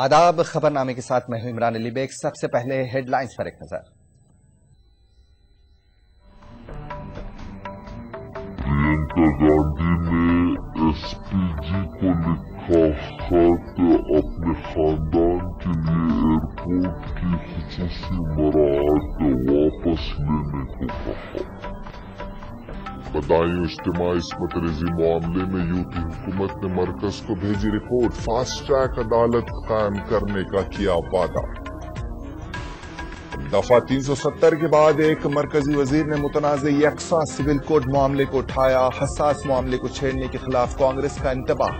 आदाब खबरनामे के साथ मैं हूं इमरान अली बेग। सबसे पहले हेडलाइंस पर एक नजर। प्रियंका गांधी ने एसपीजी को लिखा खत अपने खानदान के लिए एयरपोर्ट की खुसूसी मराहत वापस लेने को कहा। बदायूं इज्तिमाई इस्मत रेजी मामले में यूपी हुकूमत ने मरकज को भेजी रिपोर्ट। फास्ट ट्रैक अदालत कायम करने का किया वादा। दफा 370 के बाद एक मरकजी वजीर ने मुतनाज़ यकसा सिविल कोड मामले को उठाया। हसास मामले को छेड़ने के खिलाफ कांग्रेस का इंतबाह।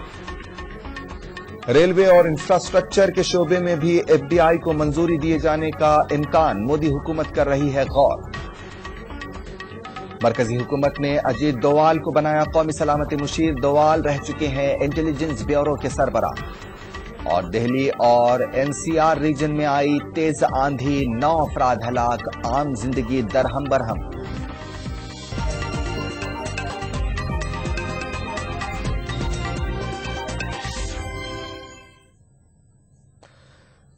रेलवे और इंफ्रास्ट्रक्चर के शोबे में भी एफडीआई को मंजूरी दिए जाने का इम्कान। मोदी हुकूमत कर रही है गौर। मरकजी हुकूमत ने अजीत डोवाल को बनाया कौमी सलामती मुशीर। डोवाल रह चुके हैं इंटेलिजेंस ब्यूरो के सरबराह। और दिल्ली और एनसीआर रीजन में आई तेज आंधी, 9 अफराद हलाक, आम जिंदगी दरहम बरहम।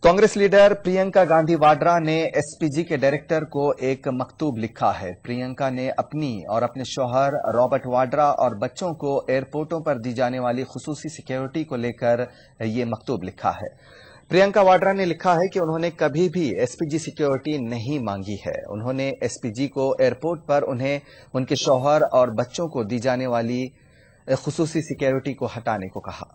कांग्रेस लीडर प्रियंका गांधी वाड्रा ने एसपीजी के डायरेक्टर को एक मकतूब लिखा है। प्रियंका ने अपनी और अपने शौहर रॉबर्ट वाड्रा और बच्चों को एयरपोर्टों पर दी जाने वाली खुसूसी सिक्योरिटी को लेकर ये मकतूब लिखा है। प्रियंका वाड्रा ने लिखा है कि उन्होंने कभी भी एसपीजी सिक्योरिटी नहीं मांगी है। उन्होंने एसपीजी को एयरपोर्ट पर उन्हें उनके शौहर और बच्चों को दी जाने वाली खुसूसी सिक्योरिटी को हटाने को कहा।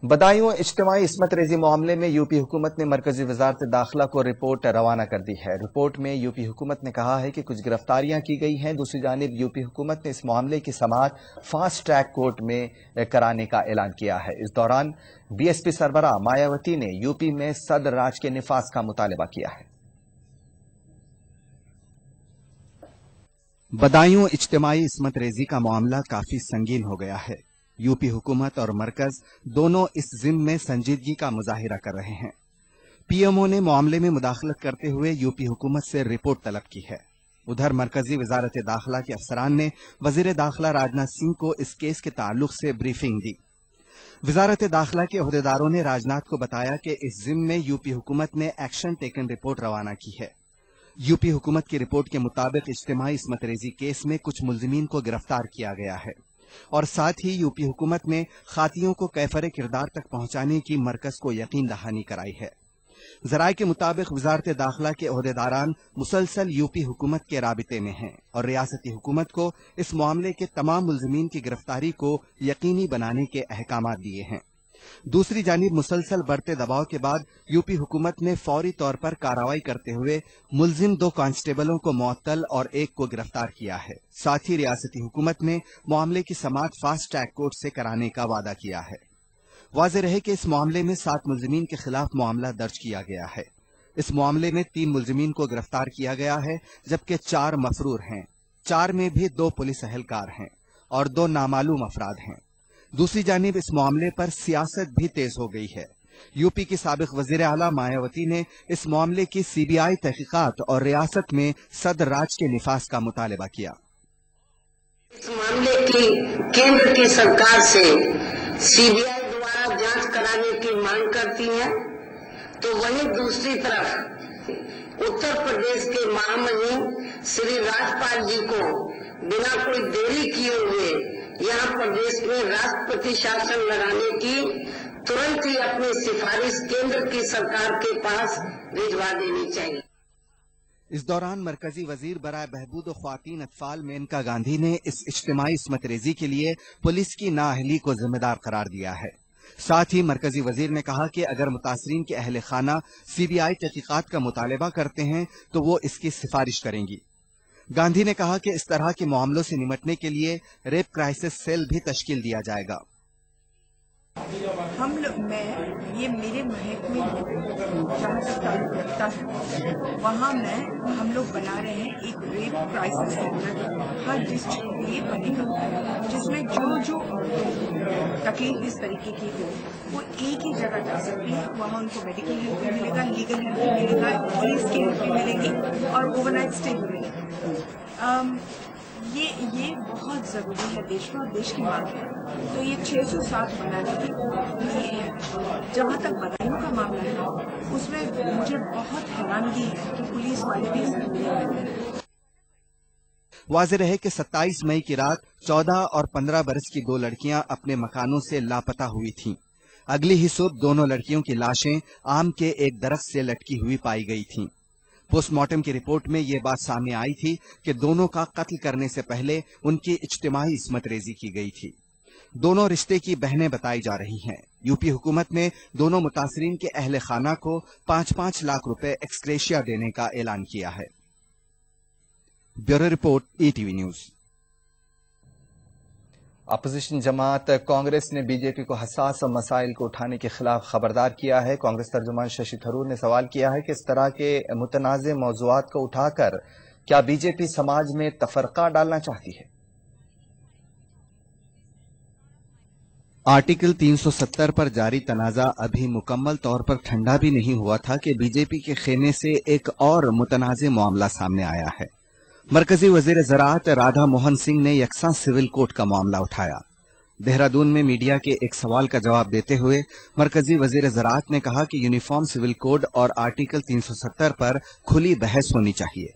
बदायूं इज्तिमाई इस्मत रेजी मामले में यूपी हुकूमत ने मरकजी वजारत दाखिला को रिपोर्ट रवाना कर दी है। रिपोर्ट में यूपी हुकूमत ने कहा है कि कुछ गिरफ्तारियां की गई हैं। दूसरी जानिब यूपी हुकूमत ने इस मामले की समाअत फास्ट ट्रैक कोर्ट में कराने का ऐलान किया है। इस दौरान बीएसपी सरबराह मायावती ने यूपी में सदर राज के निफाज का मुतालबा किया है। बदायूं इज्तिमाई इस्मत रेजी का मामला काफी संगीन हो गया है। यूपी हुकूमत और मरकज दोनों इस जिम्मे में संजीदगी का मुजाहिरा कर रहे हैं। पीएमओ ने मामले में मुदाखलत करते हुए यूपी हुकूमत से रिपोर्ट तलब की है। उधर मरकजी वजारत दाखिला के अफसरान ने वजीर दाखिला राजनाथ सिंह को इस केस के ताल्लुक से ब्रीफिंग दी। वजारत दाखिला के अहदेदारों ने राजनाथ को बताया कि इस जिम्मे में यूपी हुकूमत ने एक्शन टेकन रिपोर्ट रवाना की है। यूपी हुकूमत की रिपोर्ट के मुताबिक इज्तिमाई इस्मत रेजी केस में कुछ मुलजिमीन को गिरफ्तार किया गया है और साथ ही यूपी हुकूमत ने खातियों को कैफरे किरदार तक पहुंचाने की मरकज को यकीन दहानी कराई है। जराये के मुताबिक वजारत दाखिला के ओहदेदारान मुसलसल यूपी हुकूमत के राबिते में हैं और रियासती हुकूमत को इस मामले के तमाम मुलजिमीन की गिरफ्तारी को यकीनी बनाने के अहकाम दिए हैं। दूसरी जानिब मुसलसल बढ़ते दबाव के बाद यूपी हुकूमत ने फौरी तौर पर कार्रवाई करते हुए मुलजिम 2 कांस्टेबलों को मुअत्तल और 1 को गिरफ्तार किया है। साथ ही रियासती हुकूमत ने मामले की समाअत फास्ट ट्रैक कोर्ट से कराने का वादा किया है। वाज़ेह रहे कि इस मामले में 7 मुलजिमीन के खिलाफ मामला दर्ज किया गया है। इस मामले में 3 मुलजिमीन को गिरफ्तार किया गया है जबकि 4 मफरूर हैं। 4 में भी 2 पुलिस एहलकार हैं और 2 नामालूम अफराद हैं। दूसरी जानिब इस मामले पर सियासत भी तेज हो गई है। यूपी की साबिक वजीर आला मायावती ने इस मामले की सीबीआई तहकीकात और रियासत में सदर राज के निफाज का मुतालबा किया। इस मामले की केंद्र की सरकार से सीबीआई द्वारा जांच कराने की मांग करती है, तो वहीं दूसरी तरफ उत्तर प्रदेश के महामहिम श्री राज्यपाल जी को बिना कोई देरी किए हुए यहाँ प्रदेश में राष्ट्रपति शासन लगाने की तुरंत ही अपनी सिफारिश केंद्र की सरकार के पास भिजवा देनी चाहिए। इस दौरान मरकजी वजीर बराए बहबूद और ख्वातीन अतफाल मेनका गांधी ने इस इज्तिमाई इस्मत रेजी के लिए पुलिस की नाअहली को जिम्मेदार करार दिया है। साथ ही मरकजी वजीर ने कहा कि अगर मुतासरीन के अहले खाना सीबीआई तहकीकात का मुतालबा करते हैं तो वो इसकी सिफारिश करेंगी। गांधी ने कहा कि इस तरह के मामलों से निपटने के लिए रेप क्राइसिस सेल भी तश्कील दिया जाएगा। हम लोग ये मेरे महकमे जहाँ तक ताल्लुक रखता है वहाँ हम लोग बना रहे हैं एक रेप क्राइसिस सेंटर हर डिस्ट्रिक्ट के लिए बनेगा, जिसमें जो तकलीफ इस तरीके की हो वो एक ही जगह जा सकती है। वहाँ उनको मेडिकल हेल्प भी मिलेगा, लीगल हेल्प भी मिलेगा, पुलिस की हेल्प भी मिलेगी और ओवरनाइट स्टे भी मिलेगी। یہ بہت ضروری ہے دیش میں اور دیش کی مانگ ہے. تو یہ 607 بنانے کی نہیں ہے. جہاں تک بدایوں کا معاملہ ہے اس میں مجھے بہت حیرانگی ہے کہ پولیس والے بھی اس میں رہتے ہیں. واضح رہے کہ 27 مئی کی رات 14 اور 15 برس کی 2 لڑکیاں اپنے مکانوں سے لاپتہ ہوئی تھیں. اگلی ہی صبح دونوں لڑکیوں کی لاشیں آم کے ایک درخت سے لٹکی ہوئی پائی گئی تھیں. پوسٹ مارٹم کی رپورٹ میں یہ بات سامنے آئی تھی کہ دونوں کا قتل کرنے سے پہلے ان کی اجتماعی عصمت ریزی کی گئی تھی. دونوں رشتے کی بہنیں بتائی جا رہی ہیں. یو پی حکومت نے دونوں متاثرین کے اہل خانہ کو 5-5 لاکھ روپے ایکسگریشیا دینے کا اعلان کیا ہے. Bureau report ETV news. Opposition جماعت کانگریس نے بی جے پی کو حساس مسائل کو اٹھانے کے خلاف خبردار کیا ہے. کانگریس ترجمان ششی تھرور نے سوال کیا ہے کہ اس طرح کے متنازع موضوعات کو اٹھا کر کیا بی جے پی سماج میں تفرقہ ڈالنا چاہتی ہے؟ آرٹیکل 370 پر جاری تنازع ابھی مکمل طور پر ٹھنڈا بھی نہیں ہوا تھا کہ بی جے پی کے خیمے سے ایک اور متنازع معاملہ سامنے آیا ہے. مرکزی وزیر زراعت رادھا موہن سنگھ نے یکساں سول کوڈ کا معاملہ اٹھایا. دہرادون میں میڈیا کے ایک سوال کا جواب دیتے ہوئے مرکزی وزیر زراعت نے کہا کہ یونیفارم سول کوڈ اور آرٹیکل 370 پر کھلی بحث ہونی چاہیے.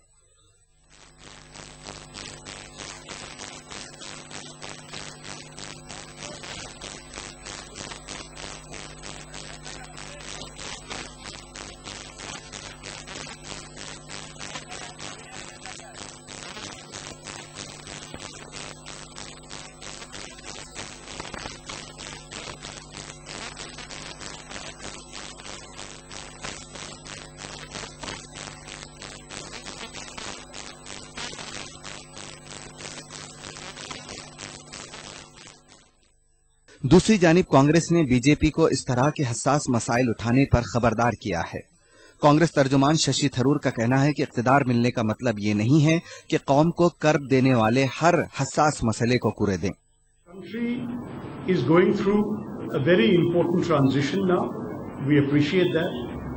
دوسری جانب کانگریس نے بی جے پی کو اس طرح کے حساس مسائل اٹھانے پر خبردار کیا ہے. کانگریس ترجمان ششی تھرور کا کہنا ہے کہ اقتدار ملنے کا مطلب یہ نہیں ہے کہ قوم کو کرب دینے والے ہر حساس مسئلے کو کرے دیں. Country is going through a very important transition now. We appreciate that,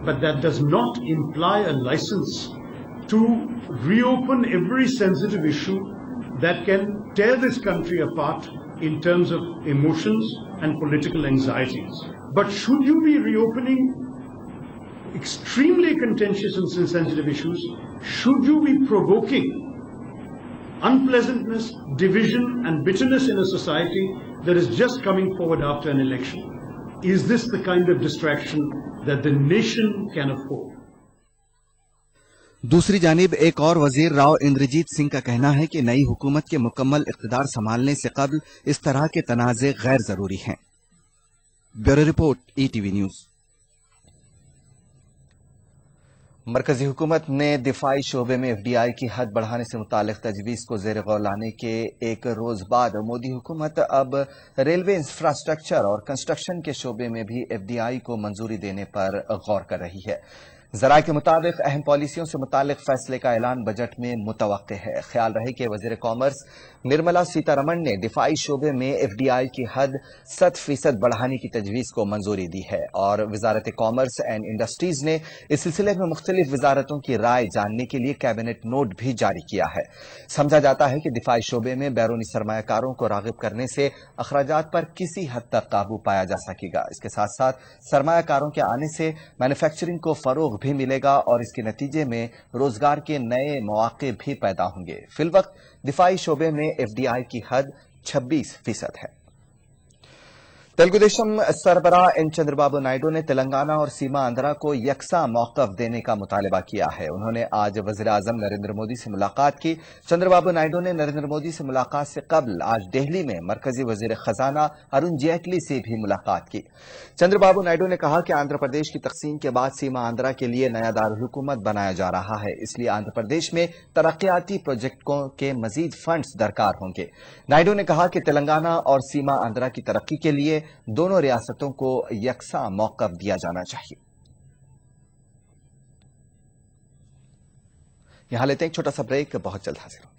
but that does not imply a license to reopen every sensitive issue that can tear this country apart in terms of emotions and political anxieties. But should you be reopening extremely contentious and sensitive issues? Should you be provoking unpleasantness, division and bitterness in a society that is just coming forward after an election? Is this the kind of distraction that the nation can afford? دوسری جانب ایک اور وزیر راؤ اندرجیت سنگھ کا کہنا ہے کہ نئی حکومت کے مکمل اقتدار سنبھالنے سے قبل اس طرح کے تنازع غیر ضروری ہیں. Bureau report ETV news. مرکزی حکومت نے دفاعی شعبے میں FDI کی حد بڑھانے سے متعلق تجویز کو زیر غور لانے کے ایک روز بعد مودی حکومت اب ریلوے انفراسٹرکچر اور کنسٹرکشن کے شعبے میں بھی FDI کو منظوری دینے پر غور کر رہی ہے. ذرائع کے مطابق اہم پالیسیوں سے متعلق فیصلے کا اعلان بجٹ میں متوقع ہے. خیال رہے کہ وزیر کامرس نرملا سیتا رمن نے دفاعی شعبے میں FDI کی حد 100% بڑھانے کی تجویز کو منظوری دی ہے اور وزارت کامرس اینڈ انڈسٹریز نے اس سلسلے میں مختلف وزارتوں کی رائے جاننے کے لیے کیبنٹ نوٹ بھی جاری کیا ہے. سمجھا جاتا ہے کہ دفاعی شعبے میں بیرونی سرمایہ کاروں کو راغب کرنے سے اخراجات پر کسی حد تک قابو پایا جا سکے گا. اس کے ساتھ ساتھ سرمایہ کاروں کے آنے سے مینوفیکچرنگ کو فروغ بھی ملے گا اور اس کے نتیجے میں روزگار کے نئے مواقع بھی پیدا ہوں گے. فی الوقت دفاعی شعبے میں FDI کی حد 26% ہے. تلگو دیشم سربراہ این چندر بابو نائیڈو نے تلنگانہ اور سیما آندھرا کو یکساں موقف دینے کا مطالبہ کیا ہے. انہوں نے آج وزیر اعظم نریندر مودی سے ملاقات کی. چندر بابو نائیڈو نے نریندر مودی سے ملاقات سے قبل آج دہلی میں مرکزی وزیر خزانہ ارون جیٹلی سے بھی ملاقات کی. چندر بابو نائیڈو نے کہا کہ آندھرا پردیش کی تقسیم کے بعد سیما آندھرا کے لیے نیا دارالحکومت بنایا جا رہا ہے, اس لیے آندھرا پردیش میں ترقیاتی پروجیکٹوں کے مزید فنڈز درکار ہوں گے. نائیڈو نے کہا کہ تلنگانہ اور سیما آندھرا کی ترقی کے لیے دونوں ریاستوں کو یکساں موقف دیا جانا چاہیے. یہاں لیتے ہیں ایک چھوٹا سا بریک, بہت جلد حاضر ہوں.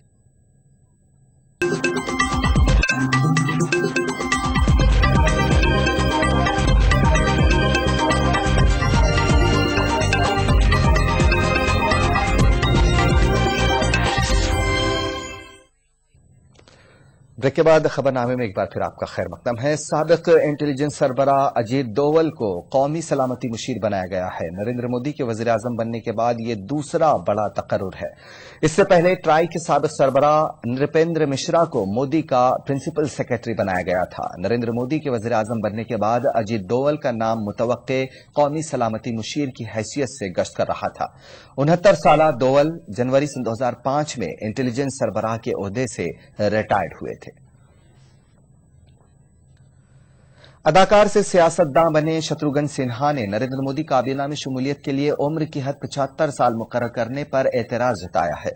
ब्रेक के बाद खबरनामे में एक बार फिर आपका खैर मकदम है। साबिक इंटेलिजेंस सरबराह अजीत डोवल को कौमी सलामती मुशीर बनाया गया है। नरेंद्र मोदी के वजीर आजम बनने के बाद ये दूसरा बड़ा तकर्रुर है। इससे पहले ट्राई के साबिक सरबराह नृपेंद्र मिश्रा को मोदी का प्रिंसिपल सेक्रेटरी बनाया गया था। नरेंद्र मोदी के वजीर आजम बनने के बाद अजीत डोवल का नाम मुतवक्के कौमी सलामती मुशीर की हैसियत से गश्त कर रहा था। 69 साला डोवल जनवरी सन 2005 में इंटेलिजेंस सरबराह के ओहदे से रिटायर्ड हुए थे। अदाकार से सियासतदान बने शत्रुघ्न सिन्हा ने नरेंद्र मोदी काबीना में शमूलियत के लिए उम्र की हद 75 साल मुकर्रर करने पर एतराज जताया है।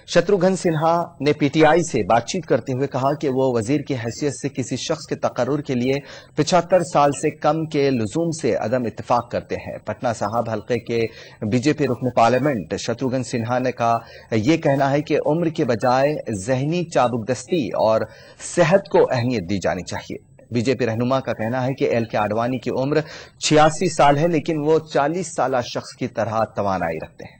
शत्रुघ्न सिन्हा ने पीटीआई से बातचीत करते हुए कहा कि वो वजीर की हैसियत से किसी शख्स के तकर्रुर के लिए 75 साल से कम के लुजूम से अदम इत्तेफाक करते हैं। पटना साहब हल्के के बीजेपी रुकन पार्लियामेंट शत्रुघ्न सिन्हा ने कहा, यह कहना है कि उम्र के बजाय जहनी चाबुकदस्ती और सेहत को अहमियत दी जानी चाहिए। बीजेपी रहनुमा का कहना है कि एल के आडवाणी की उम्र 86 साल है, लेकिन वो 40 साला शख्स की तरह तवानाई रखते हैं।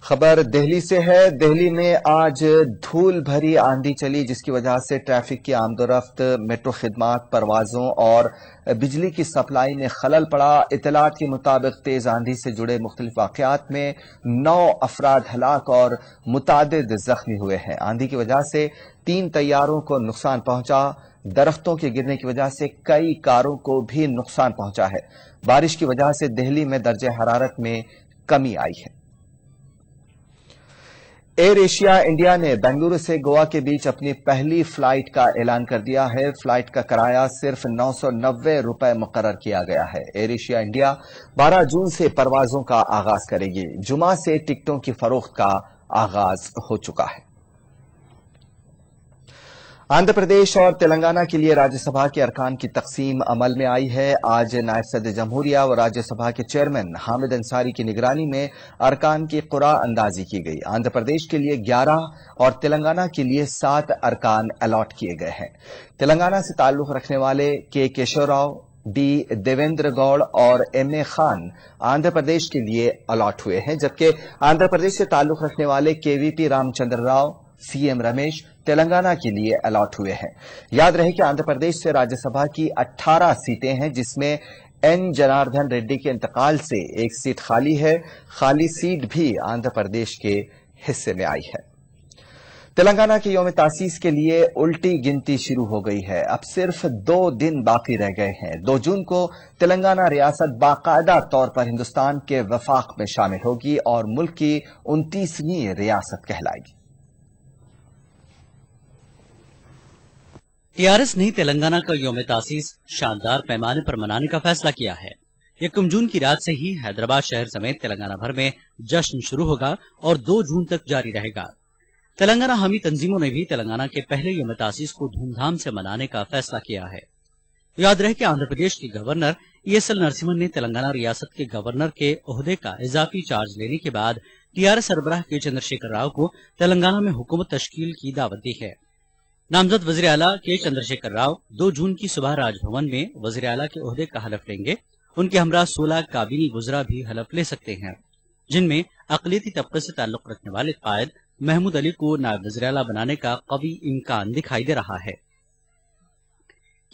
खबर दिल्ली से है। दिल्ली में आज धूल भरी आंधी चली, जिसकी वजह से ट्रैफिक की आमदोरफ्त, मेट्रो खिदमात, परवाजों और बिजली की सप्लाई में खलल पड़ा। इतलात के मुताबिक तेज आंधी से जुड़े मुख्तलिफ वाकयात में 9 अफराद हलाक और मुतादिद जख्मी हुए हैं। आंधी की वजह से 3 तैयारों को नुकसान पहुंचा। दरख्तों के गिरने की वजह से कई कारों को भी नुकसान पहुंचा है। बारिश की वजह से दिल्ली में दर्जे हरारत में कमी आई है। एयर एशिया इंडिया ने बेंगलुरु से गोवा के बीच अपनी पहली फ्लाइट का ऐलान कर दिया है। फ्लाइट का किराया सिर्फ 990 रुपए मुकर्रर किया गया है। एयर एशिया इंडिया 12 जून से परवाजों का आगाज करेगी। जुमा से टिकटों की फरोख्त का आगाज हो चुका है। आंध्र प्रदेश और तेलंगाना के लिए राज्यसभा के अरकान की तकसीम अमल में आई है। आज नायब सदर जमहूरिया और राज्यसभा के चेयरमैन हामिद अंसारी की निगरानी में अरकान की कुरा अंदाजी की गई। आंध्र प्रदेश के लिए 11 और तेलंगाना के लिए 7 अरकान अलॉट किए गए हैं। तेलंगाना से ताल्लुक रखने वाले के केशव राव, डी देवेंद्र गौड़ और एम.ए. खान आंध्र प्रदेश के लिए अलॉट हुए हैं, जबकि आंध्र प्रदेश से ताल्लुक रखने वाले केवीपी रामचंद्र राव, सीएम रमेश तेलंगाना के लिए अलॉट हुए हैं। याद रहे कि आंध्र प्रदेश से राज्यसभा की 18 सीटें हैं, जिसमें एन जनार्दन रेड्डी के इंतकाल से एक सीट खाली है। खाली सीट भी आंध्र प्रदेश के हिस्से में आई है। तेलंगाना के यौम तासीस के लिए उल्टी गिनती शुरू हो गई है। अब सिर्फ 2 दिन बाकी रह गए हैं। 2 जून को तेलंगाना रियासत बाकायदा तौर पर हिंदुस्तान के वफाक में शामिल होगी और मुल्क की 29वीं रियासत कहलाएगी। टीआरएस ने तेलंगाना का यौम तासीस शानदार पैमाने पर मनाने का फैसला किया है। 1 जून की रात से ही हैदराबाद शहर समेत तेलंगाना भर में जश्न शुरू होगा और 2 जून तक जारी रहेगा। तेलंगाना हामी तंजीमों ने भी तेलंगाना के पहले यौम तासीस को धूमधाम से मनाने का फैसला किया है। याद रहे कि आंध्र प्रदेश के गवर्नर ईएसएल नरसिम्हन ने तेलंगाना रियासत के गवर्नर के ओहदे का इजाफी चार्ज लेने के बाद टीआरएस सरबराह के चंद्रशेखर राव को तेलंगाना में हुकूमत तश्कील की दावत दी है। नामजद वजीर आला के चंद्रशेखर राव 2 जून की सुबह राजभवन में वजीर आला के ओहदे का हलफ लेंगे। उनके हमरा 16 काबीनी गुजरा भी हलफ ले सकते हैं, जिनमें अक़लियती तबके से ताल्लुक रखने वाले कायद महमूद अली को नायब वजीर आला बनाने का कवी इम्कान दिखाई दे रहा है।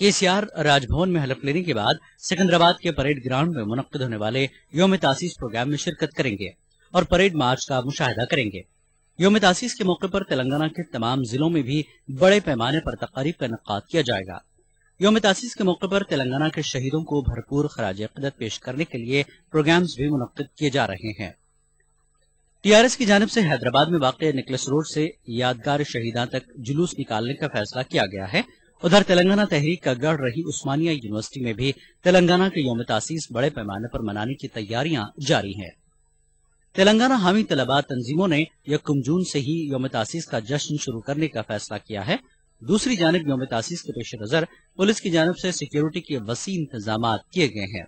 केसीआर राजभवन में हलफ लेने के बाद सिकंदराबाद के परेड ग्राउंड में मुनक्किद होने वाले यौम तासीस प्रोग्राम में शिरकत करेंगे और परेड मार्च का मुशाहिदा करेंगे। यौम तासीस के मौके पर तेलंगाना के तमाम जिलों में भी बड़े पैमाने पर तकारीब का इनेकाद किया जाएगा। यौम तासीस के मौके पर तेलंगाना के शहीदों को भरपूर खराज अक़ीदत पेश करने के लिए प्रोग्राम्स भी मुनक्किद किए जा रहे हैं। टीआरएस की जानिब से हैदराबाद में वाक़ निकलस रोड से यादगार शहीदां तक जुलूस निकालने का फैसला किया गया है। उधर तेलंगाना तहरीक का गढ़ रही उस्मानिया यूनिवर्सिटी में भी तेलंगाना के यौम तासीस बड़े पैमाने पर मनाने की तैयारियां जारी हैं। तेलंगाना हामी तलबा तंजीमों ने 1 जून से ही यौम तासीस का जश्न शुरू करने का फैसला किया है। दूसरी जानिब यौम तासीस के पेश नजर पुलिस की जानिब से सिक्योरिटी के वसी इंतजाम किए गए हैं।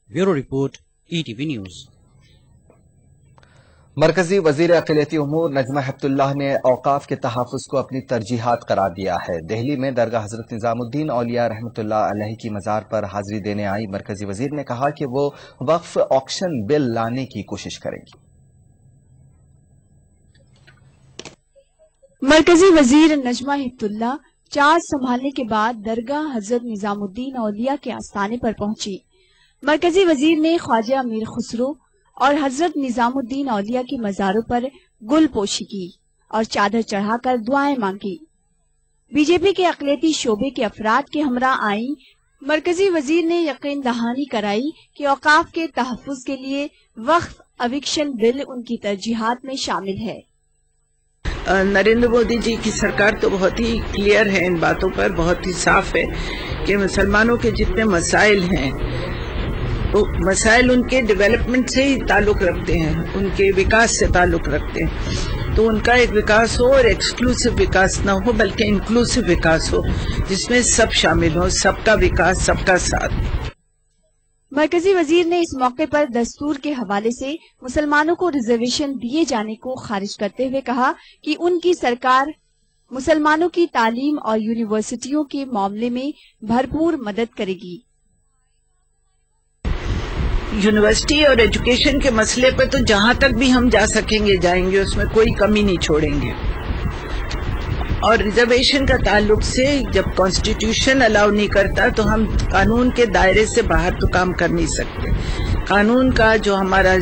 Bureau report, ETV news. मरकजी वजीर अक़लियती उमूर नजमा हेप्तुल्लाह ने औकाफ के तहफ़्फ़ुज़ को अपनी तरजीहात करार दिया है। दिल्ली में दरगाह हजरत निजामुद्दीन औलिया रहमतुल्लाह अलैहि की मज़ार पर हाजिरी देने आई मरकजी वजीर ने कहा कि वो वक्फ ऑक्शन बिल लाने की कोशिश करेंगी। مرکزی وزیر نجمہ ہپتاللہ چارج سنبھالنے کے بعد درگاہ حضرت نظام الدین اولیاء کے آستانے پر پہنچی۔ مرکزی وزیر نے خواجہ میر خسرو اور حضرت نظام الدین اولیاء کے مزاروں پر گل پوشی کی اور چادر چڑھا کر دعائیں مانگی۔ بی جے پی کے اقلیتی شعبے کے افراد کے ہمراہ آئیں۔ مرکزی وزیر نے یقین دہانی کرائی کہ اوقاف کے تحفظ کے لیے وقف ایوکشن بل ان کی ترجیحات میں شامل ہے۔ نریندر مودی جی کی سرکار تو بہت ہی کلیئر ہے ان باتوں پر، بہت ہی صاف ہے کہ مسلمانوں کے جتنے مسائل ہیں وہ مسائل ان کے ڈیولپمنٹ سے ہی تعلق رکھتے ہیں، ان کے وکاس سے تعلق رکھتے ہیں، تو ان کا ایک وکاس ہو اور ایکسکلوسیو وکاس نہ ہو بلکہ انکلوسیو وکاس ہو جس میں سب شامل ہو، سب کا وکاس، سب کا ساتھ۔ مرکزی وزیر نے اس موقع پر دستور کے حوالے سے مسلمانوں کو ریزرویشن دیے جانے کو خارج کرتے ہوئے کہا کہ ان کی سرکار مسلمانوں کی تعلیم اور یونیورسٹیوں کے معاملے میں بھرپور مدد کرے گی۔ یونیورسٹی اور ایجوکیشن کے مسئلے پر تو جہاں تک بھی ہم جا سکیں گے جائیں گے، اس میں کوئی کمی نہیں چھوڑیں گے۔ اور ریزرویشن کا تعلق سے جب کانسٹیٹیوشن الاؤ نہیں کرتا تو ہم قانون کے دائرے سے باہر تو کام کر نہیں سکتے۔ قانون کا جو ہمارا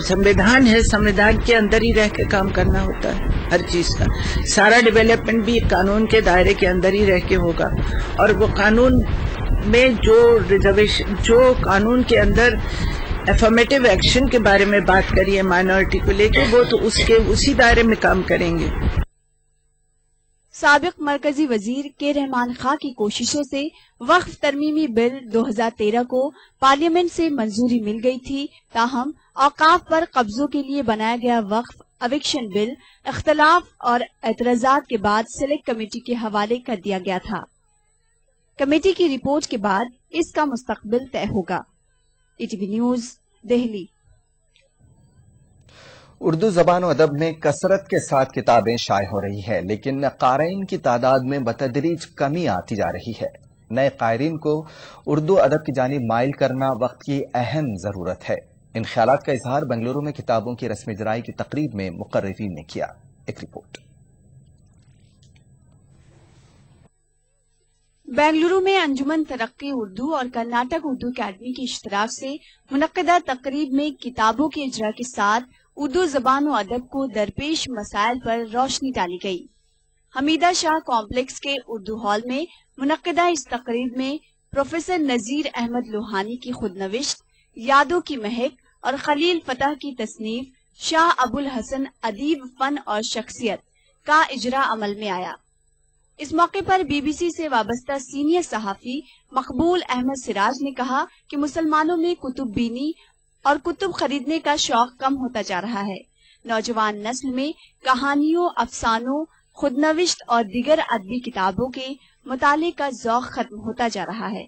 سمویدھان ہے، سمویدھان کے اندر ہی رہ کے کام کرنا ہوتا ہے ہر چیز کا۔ سارا ڈیولپمنٹ بھی قانون کے دائرے کے اندر ہی رہ کے ہوگا، اور وہ قانون میں جو ریزرویشن، جو قانون کے اندر افرمیٹیو ایکشن کے بارے میں بات کری ہے مائنورٹی کو لے کے، وہ تو اسی دائرے میں کام کریں گے۔ سابق مرکزی وزیر کے رحمان خان کی کوششوں سے وقف ترمیمی بل 2013 کو پارلیمنٹ سے منظوری مل گئی تھی، تاہم اوقاف پر قبضوں کے لیے بنایا گیا وقف ایوکشن بل اختلاف اور اعتراضات کے بعد سلیکٹ کمیٹی کے حوالے کر دیا گیا تھا۔ کمیٹی کی رپورٹ کے بعد اس کا مستقبل طے ہوگا۔ ETV news, Delhi. اردو زبان و ادب میں کثرت کے ساتھ کتابیں شائع ہو رہی ہے، لیکن قارئین کی تعداد میں بتدریج کمی آتی جا رہی ہے۔ نئے قارئین کو اردو ادب کی جانب مائل کرنا وقت کی اہم ضرورت ہے۔ ان خیالات کا اظہار بنگلورو میں کتابوں کی رسم اجرائی کی تقریب میں مقررین نے کیا۔ ایک رپورٹ۔ بنگلورو میں انجمن ترقی اردو اور کرناٹک اردو اکیڈمی کی اشتراک سے منعقدہ تقریب میں کتابوں کے اجرا کے ساتھ اردو زبان و ادب کو درپیش مسائل پر روشنی ڈالی گئی۔ حمیدہ شاہ کمپلیکس کے اردو ہال میں منعقدہ اس تقریب میں پروفیسر نذیر احمد لوہانی کی خود نوشت یادوں کی مہک اور خلیل فتح کی تصنیف شاہ ابو الحسن ادیب فن اور شخصیت کا اجرا عمل میں آیا۔ اس موقع پر بی بی سی سے وابستہ سینئر صحافی مقبول احمد سراج نے کہا کہ مسلمانوں میں کتب بینی اور کتب خریدنے کا شوق کم ہوتا جا رہا ہے۔ نوجوان نسل میں کہانیوں، افسانوں، خود نوشت اور دیگر ادبی کتابوں کے مطالعے کا ذوق ختم ہوتا جا رہا ہے۔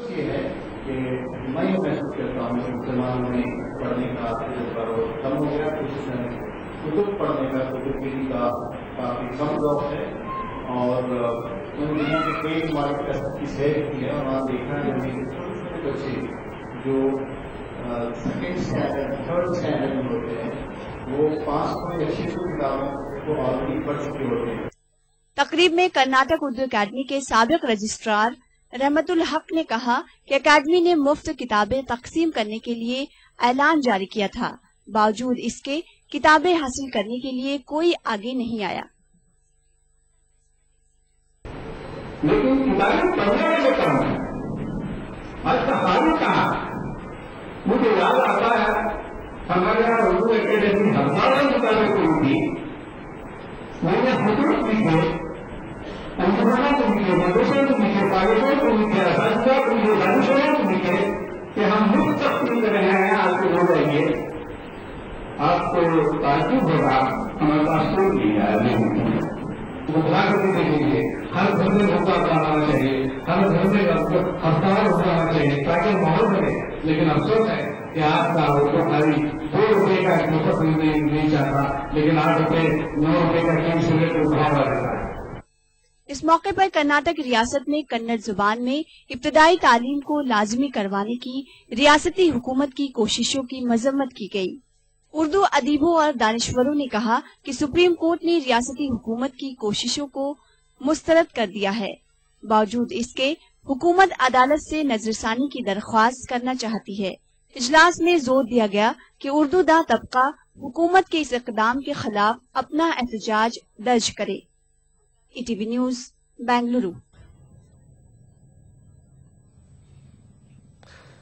یہ ہے کہ میں یہ محسوس کرتا ہوں کہ مسلمانوں میں پڑھنے کا کم ہو گیا، کتب پڑھنے کا، کتب بینی کا کافی کم ذوق ہے، اور ان دنوں کے کئی مارکیٹ کی سیر کی ہے اور وہاں دیکھا ہے چھوٹے بچے جو سیکنڈ اسٹینڈرڈ، تھرڈ اسٹینڈرڈ میں ہوتے ہیں، وہ 500 یا 600 کتابوں کو آلریڈی پڑھ چکے ہوتے ہیں۔ تقریب میں کرناٹک اردو اکیڈمی کے سابق رجسٹرار رحمت الحق نے کہا کہ اکیڈمی نے مفت کتابیں تقسیم کرنے کے لیے اعلان جاری کیا تھا، باوجود اس کے کتابیں حاصل کرنے کے لیے کوئی آگے نہیں آیا۔ لیکن کتابیں پڑھنے والے کام ہے، اور کہانی کہاں؟ مجھے یاد آتا ہے ہمارے یہاں اردو اکیڈمی ہزاروں کتابیں کوئی تھی، میں نے حضور لکھے، انجمنوں کو لکھے، مدرسوں کو لکھے، کالجوں کو لکھے، اساتذہ کو لکھے، دانشوروں کو لکھے کہ ہم مفت تقسیم کر رہے ہیں، آپ کو ہو جائیے۔ آپ کو تعجب ہوگا ہمارے پاس کوئی نہیں آیا، بلا کرنے کے لیے ہر گھر میں ہوتا آنا چاہیے، ہر گھر میں ہفتہ ہوتا آنا چاہیے تاکہ ماحول بنے، لیکن افسوس ہے کہ آپ کا اردو خالی 2 روپے کا ایک مفت نہیں چاہتا، لیکن 8 روپے 9 روپے کا قیمت سے اٹھاوا رہتا ہے۔ اس موقع پر کرناٹک ریاست میں کنڑ زبان میں ابتدائی تعلیم کو لازمی کروانے کی ریاستی حکومت کی کوششوں کی مذمت کی گئی۔ उर्दू अदीबों और दानिश्वरों ने कहा कि सुप्रीम कोर्ट ने रियासती हुकूमत की कोशिशों को मुस्तरद कर दिया है। बावजूद इसके हुकूमत अदालत से नजरसानी की दरख्वास्त करना चाहती है। इजलास में जोर दिया गया कि उर्दू दा तबका हुकूमत के इस इक़दाम के खिलाफ अपना एहतजाज दर्ज करे। ETV news Bengaluru.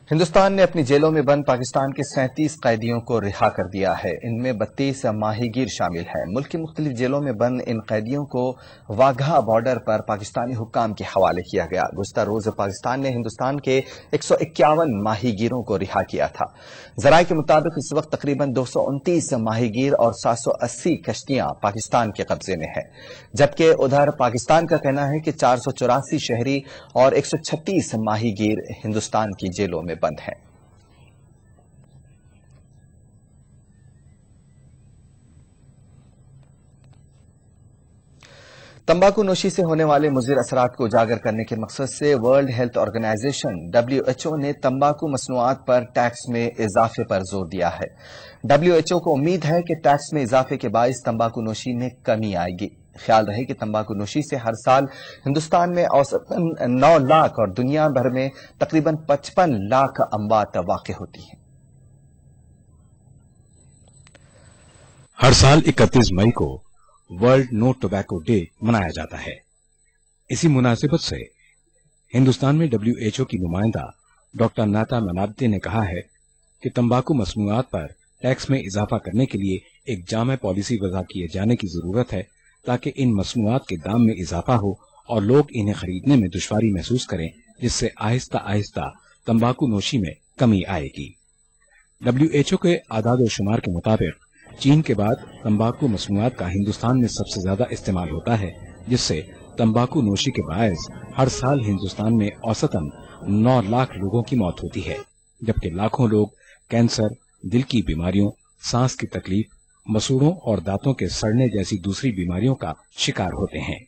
हिंदुस्तान ने अपनी जेलों में बंद पाकिस्तान के 37 कैदियों को रिहा कर दिया है। इनमें 32 माहीगीर शामिल हैं। मुल्क की मुख्तलिफ जेलों में बंद इन कैदियों को वाघा बॉर्डर पर पाकिस्तानी हुक्काम के हवाले किया गया। गुज़िश्ता रोज पाकिस्तान ने हिंदुस्तान के 151 माहीगीरों को रिहा किया था। ज़राए के मुताबिक इस वक्त तकरीबन 229 माहीगीर और 780 कश्तियां पाकिस्तान के कब्जे में है, जबकि उधर पाकिस्तान का कहना है कि 484 शहरी और 136 माहीगीर हिंदुस्तान की जेलों में बंद हैं। तंबाकू नोशी से होने वाले मुज़िर असरात को उजागर करने के मकसद से वर्ल्ड हेल्थ ऑर्गेनाइजेशन WHO ने तंबाकू मसनूआत पर टैक्स में इजाफे पर जोर दिया है। WHO को उम्मीद है कि टैक्स में इजाफे के बाइस तंबाकू नोशी में कमी आएगी। ख्याल रहे कि तंबाकू नोशी से हर साल हिंदुस्तान में औसतन 9 लाख और दुनिया भर में तकरीबन 55 लाख अमवात वाक़ई होती हैं। हर साल 31 मई को वर्ल्ड नो टोबैको डे मनाया जाता है। इसी मुनासिबत से हिंदुस्तान में WHO की नुमाइंदा डॉक्टर नाता मनाब्दे ने कहा है कि तंबाकू मसनूआत पर टैक्स में इजाफा करने के लिए एक जामे पॉलिसी वज़ा किए जाने की जरूरत है, ताकि इन मसनूआत के दाम में इजाफा हो और लोग इन्हें खरीदने में दुश्वारी महसूस करें, जिससे आहिस्ता आहिस्ता तंबाकू नोशी में कमी आएगी। WHO के आदाद शुमार के मुताबिक चीन के बाद तंबाकू मसनूआत का हिंदुस्तान में सबसे ज्यादा इस्तेमाल होता है, जिससे तंबाकू नोशी के बायस हर साल हिंदुस्तान में औसतन 9 लाख लोगों की मौत होती है, जबकि लाखों लोग कैंसर, दिल की बीमारियों, सांस की तकलीफ, मसूड़ों और दांतों के सड़ने जैसी दूसरी बीमारियों का शिकार होते हैं।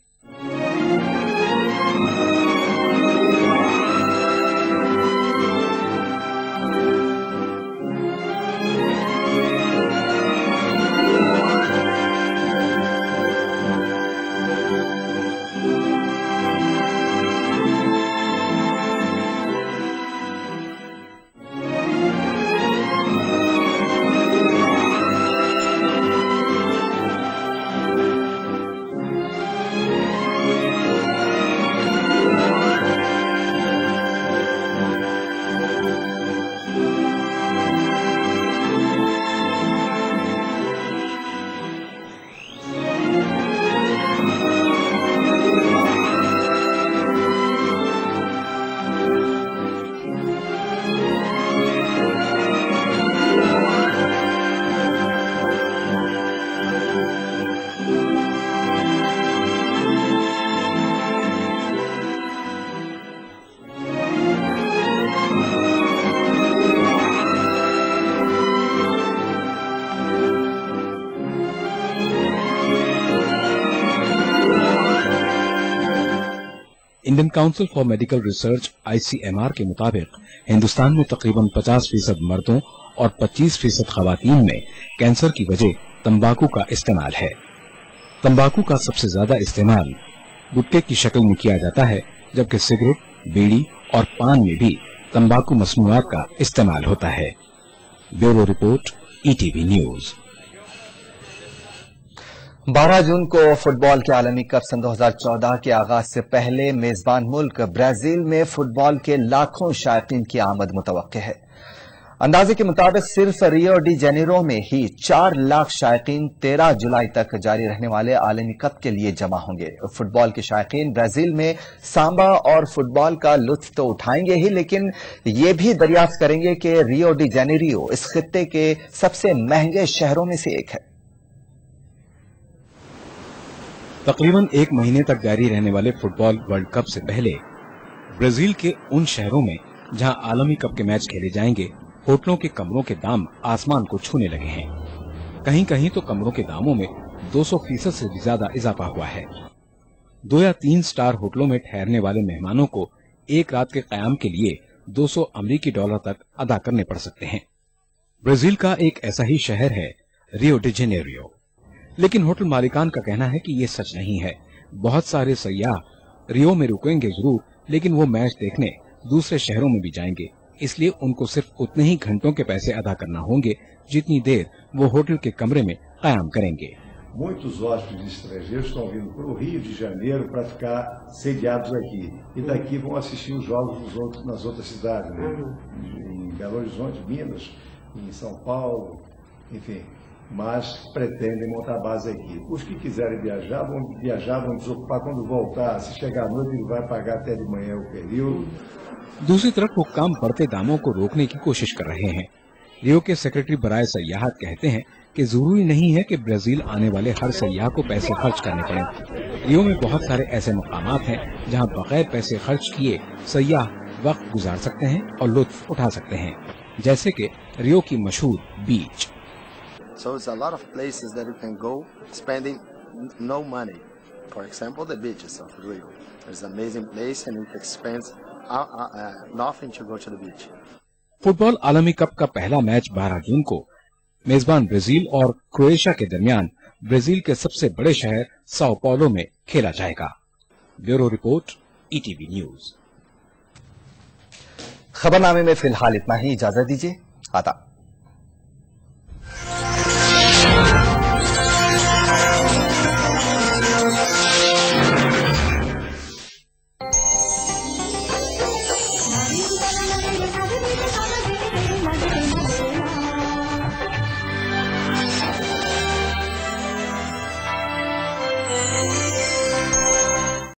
Indian council for medical research ICMR के मुताबिक हिंदुस्तान में तकरीबन 50% मर्दों और 25% खवातीन में कैंसर की वजह तंबाकू का इस्तेमाल है। तंबाकू का सबसे ज्यादा इस्तेमाल गुटखे की शक्ल में किया जाता है, जबकि सिगरेट, बीड़ी और पान में भी तंबाकू मसनूआत का इस्तेमाल होता है। Bureau report, ETV news. 12 जून को फुटबॉल के आलमी कप सन 2014 के आगाज से पहले मेजबान मुल्क ब्राजील में फुटबॉल के लाखों शायकीन की आमद मुतवक्के है। अंदाजे के मुताबिक सिर्फ रियो डी जेनेरो में ही 4 लाख शायकीन 13 जुलाई तक जारी रहने वाले आलमी कप के लिए जमा होंगे। फुटबॉल के शायकीन ब्राजील में सांबा और फुटबॉल का लुत्फ तो उठाएंगे ही, लेकिन ये भी दरियाफ्त करेंगे कि रियो डी जेनेरो इस खित्ते के सबसे महंगे शहरों में से एक है। तकरीबन 1 महीने तक जारी रहने वाले फुटबॉल वर्ल्ड कप से पहले ब्राजील के उन शहरों में जहां आलमी कप के मैच खेले जाएंगे, होटलों के कमरों के दाम आसमान को छूने लगे हैं। कहीं कहीं तो कमरों के दामों में 200% से भी ज्यादा इजाफा हुआ है। 2 या 3 स्टार होटलों में ठहरने वाले मेहमानों को एक रात के कयाम के लिए $200 अमरीकी तक अदा करने पड़ सकते हैं। ब्राजील का एक ऐसा ही शहर है रियो डी जेनेरियो, लेकिन होटल मालिकान का कहना है कि ये सच नहीं है। बहुत सारे सयाह रियो में रुकेंगे जरूर, लेकिन वो मैच देखने दूसरे शहरों में भी जाएंगे, इसलिए उनको सिर्फ उतने ही घंटों के पैसे अदा करना होंगे जितनी देर वो होटल के कमरे में कयाम करेंगे। Muitos hóspedes estrangeiros estão vindo para o Rio de Janeiro para ficar sediados aqui. E daqui vão assistir os jogos nas outras cidades, né? Em Belo Horizonte, Minas, em São Paulo, enfim. Mas pretendem montar base aqui. Os que quiserem viajar, vão desocupar quando voltar. Se chegar à noite, ele vai pagar até de manhã o período. दूसरी तरफ हुक्काम बढ़ते दामों को रोकने की कोशिश कर रहे हैं। रियो के सेक्रेटरी बराए सयाहत कहते हैं कि जरूरी नहीं है कि ब्राजील आने वाले हर सयाह को पैसे खर्च करने पड़े। रियो में बहुत सारे ऐसे मकामात हैं जहां बगैर पैसे खर्च किए सयाह वक्त गुजार सकते हैं और लुत्फ उठा सकते हैं, जैसे कि रियो की मशहूर बीच। So it's a lot of places that you can go spending no money. For example, the beaches of Rio. It's an amazing place and it expense nothing to go to the beach. Football आलमी cup का पहला match 12 जून को मेजबान Brazil और Croatia के दरमियान Brazil के सबसे बड़े शहर साओ पाउलो में खेला जाएगा। Bureau report, ETV news. खबरनामे में फिलहाल इतना ही, इजाजत दीजिए। आदाब।